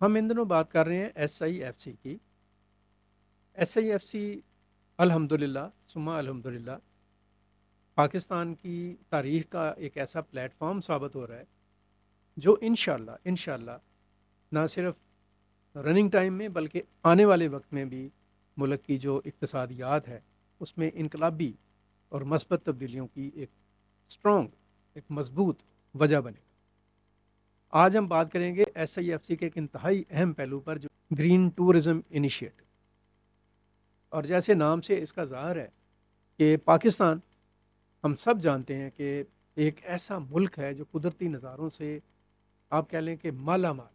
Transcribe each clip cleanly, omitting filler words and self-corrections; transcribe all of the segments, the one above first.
हम इन दिनों बात कर रहे हैं SIFC की। SIFC अल्हम्दुलिल्लाह सुम्मा अल्हम्दुलिल्लाह पाकिस्तान की तारीख़ का एक ऐसा प्लेटफॉर्म साबित हो रहा है जो इंशाअल्लाह इंशाअल्लाह ना सिर्फ रनिंग टाइम में बल्कि आने वाले वक्त में भी मुल्क की जो इक़्तिसादियात है उसमें इनकलाबी और मस्बत तब्दीलियों की एक स्ट्रॉन्ग, एक मजबूत वजह बनेगा। आज हम बात करेंगे SIFC के एक इंतहाई अहम पहलू पर जो ग्रीन टूरिज़्म इनिशिएटिव। और जैसे नाम से इसका ज़ाहिर है कि पाकिस्तान, हम सब जानते हैं कि एक ऐसा मुल्क है जो कुदरती नज़ारों से आप कह लें कि माला माल,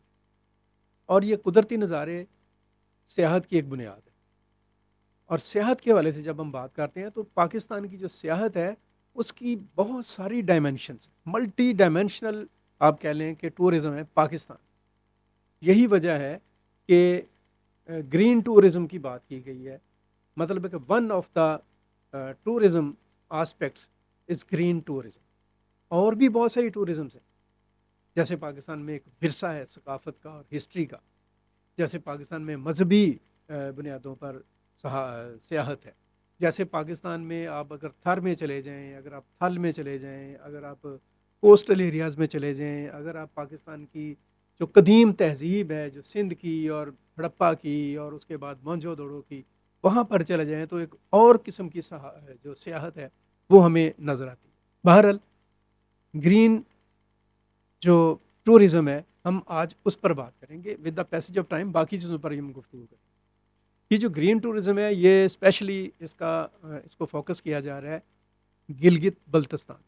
और ये कुदरती नज़ारे सियाहत की एक बुनियाद है। और सियाहत के हवाले से जब हम बात करते हैं तो पाकिस्तान की जो सियाहत है उसकी बहुत सारी डायमेंशंस, मल्टी डायमेंशनल आप कह लें कि टूरिज़्म है पाकिस्तान। यही वजह है कि ग्रीन टूरिज़्म की बात की गई है। मतलब है कि one of the tourism aspects is green tourism. और भी बहुत सारी टूरिज़म्स हैं, जैसे पाकिस्तान में एक विरसा है सकाफ़त का और हिस्ट्री का, जैसे पाकिस्तान में मजहबी बुनियादों पर सियाहत है, जैसे पाकिस्तान में आप अगर थर में चले जाएं, अगर आप थल में चले जाएं, अगर आप कोस्टल एरियाज़ में चले जाएं, अगर आप पाकिस्तान की जो कदीम तहज़ीब है जो सिंध की और हड़प्पा की और उसके बाद मोहनजोदड़ो की, वहाँ पर चले जाएं तो एक और किस्म की जो सियाहत है वो हमें नज़र आती है। बहरहाल ग्रीन जो टूरिज़्म है हम आज उस पर बात करेंगे with the passage of time, बाकी चीज़ों पर हम गुफ्तगू करेंगे। ये जो ग्रीन टूरिज़्म है ये स्पेशली इसको फोकस किया जा रहा है गिलगित बल्तिस्तान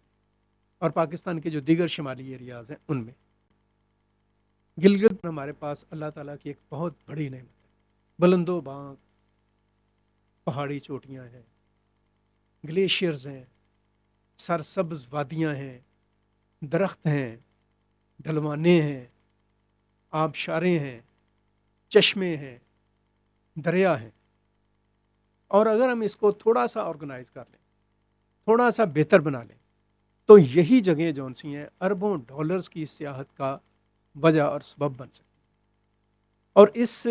और पाकिस्तान के जो दीगर शुमाली एरियाज़ हैं उनमें। गिलगित हमारे पास अल्लाह ताला की एक बहुत बड़ी नेमत है। बुलंदो बाग पहाड़ी चोटियाँ हैं, ग्लेशियर्स हैं, सरसब्ज वादियाँ हैं, दरख्त हैं, ढलवाने हैं, आबशारें हैं, चश्मे हैं, दरिया हैं। और अगर हम इसको थोड़ा सा ऑर्गेनाइज कर लें, थोड़ा सा बेहतर बना लें, तो यही जगह जौन सी हैं अरबों डॉलर्स की सियाहत का वजह और सबब बन सकती है। और इस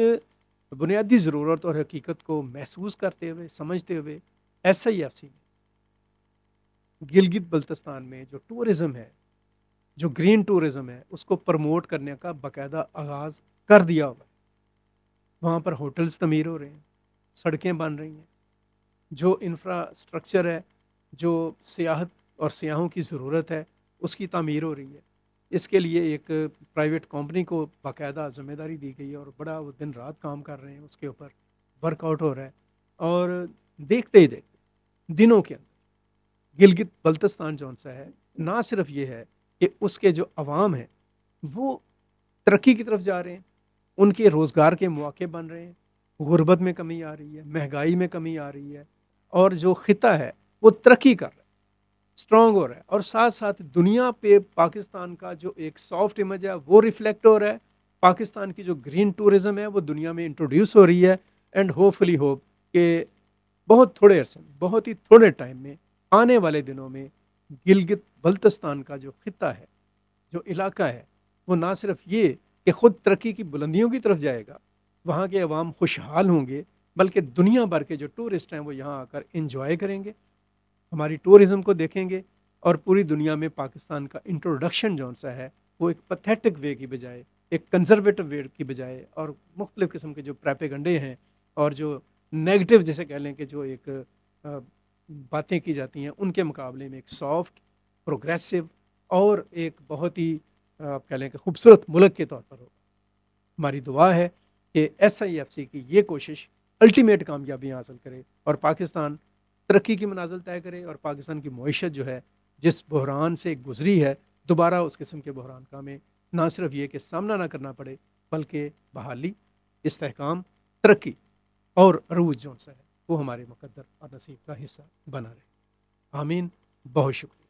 बुनियादी ज़रूरत और हकीकत को महसूस करते हुए, समझते हुए SIFC ने गिलगित बल्तिस्तान में जो टूरिज़्म है, जो ग्रीन टूरिज़्म है, उसको प्रमोट करने का बाकायदा आगाज़ कर दिया हुआ है। वहाँ पर होटल्स तमीर हो रहे हैं, सड़कें बन रही हैं, जो इंफ्रास्ट्रक्चर है, जो सियाहत और सियाहों की ज़रूरत है उसकी तामीर हो रही है। इसके लिए एक प्राइवेट कंपनी को बाकायदा ज़िम्मेदारी दी गई है और बड़ा वो दिन रात काम कर रहे हैं, उसके ऊपर वर्कआउट हो रहा है। और देखते ही देखते दिनों के अंदर गिलगित बल्तिस्तान जौन सा है, ना सिर्फ ये है कि उसके जो अवाम हैं वो तरक्की की तरफ जा रहे हैं, उनके रोज़गार के मौके बन रहे हैं, गुर्बत में कमी आ रही है, महंगाई में कमी आ रही है, और जो खिता है वो तरक्की कर रहा है, स्ट्रॉन्ग हो रहा है। और साथ साथ दुनिया पे पाकिस्तान का जो एक सॉफ्ट इमेज है वो रिफ्लेक्ट हो रहा है। पाकिस्तान की जो ग्रीन टूरिज़्म है वो दुनिया में इंट्रोड्यूस हो रही है। एंड होपफुली होप कि बहुत थोड़े अरसे में, बहुत ही थोड़े टाइम में, आने वाले दिनों में गिलगित बल्तिस्तान का जो खिता है, जो इलाका है, वो ना सिर्फ ये कि खुद तरक्की की बुलंदियों की तरफ जाएगा, वहाँ के अवाम खुशहाल होंगे, बल्कि दुनिया भर के जो टूरिस्ट हैं वो यहाँ आकर इंजॉय करेंगे, हमारी टूरिज़्म को देखेंगे। और पूरी दुनिया में पाकिस्तान का इंट्रोडक्शन जौन सा है वो एक पैथेटिक वे की बजाय, एक कंजर्वेटिव वे की बजाय, और मुख्तलिफ़ किस्म के जो प्रोपेगंडे हैं और जो नेगेटिव जैसे कह लें कि जो एक बातें की जाती हैं उनके मुकाबले में एक सॉफ्ट, प्रोग्रेसिव और एक बहुत ही आप कह लें कि खूबसूरत मुल्क के तौर पर होगा। हमारी दुआ है कि SIFC की ये कोशिश अल्टीमेट कामयाबी हासिल करे और पाकिस्तान तरक्की की मनाजिल तय करे, और पाकिस्तान की मईशत जो है जिस बहरान से गुजरी है, दोबारा उस किस्म के बहरान का हमें ना सिर्फ ये कि सामना ना करना पड़े, बल्कि बहाली, इस्तेहकाम, तरक्की और अरूज जौन सा है वो हमारे मुकद्दर और नसीब का हिस्सा बना रहे। आमीन। बहुत शुक्रिया।